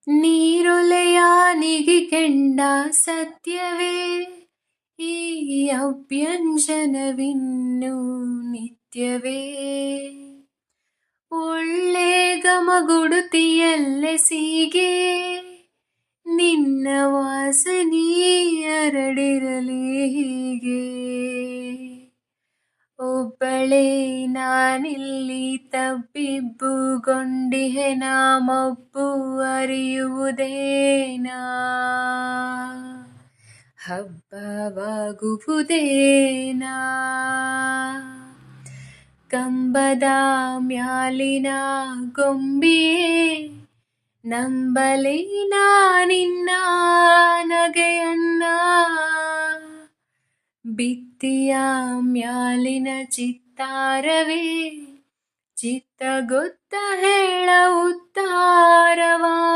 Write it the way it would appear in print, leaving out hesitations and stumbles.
ನೀರೊಲೆಯ ನಿಗಿಕೆಂಡ ಸತ್ಯವೇ ಈ ಅಭ್ಯಂಜನವಿನ್ನು ನಿತ್ಯವೇ. ಒಳ್ಳೆ ಗಮಗುಡುತಿಯಲ್ಲೆ ಸೀಗೆ ನಿನ್ನ ವಾಸನಿ ಹರಡಿರಲಿ ಹೀಗೆ. ಒಬ್ಬಳೇ ನಾನಿಲ್ಲಿ ತಬ್ಬಿಬ್ಬುಗೊಂಡಿಹೆನ ಮಬ್ಬು ಅರಿಯುವುದೇನಾ ಹಬ್ಬವಾಗುವುದೇನಾ. ಕಂಬದ ಮ್ಯಾಲಿನ ಗೊಂಬಿಯೇ ನಂಬಲೇನ ನಿನ್ನ ನಗೆಯನ್ನ. ಭಿತ್ತಿಯ ಮ್ಯಾಲಿನ ಚಿತ್ತಾರವೇ ಚಿತ್ತಗೊತ್ತ ಹೇಳ ಉತ್ತಾರವಾ.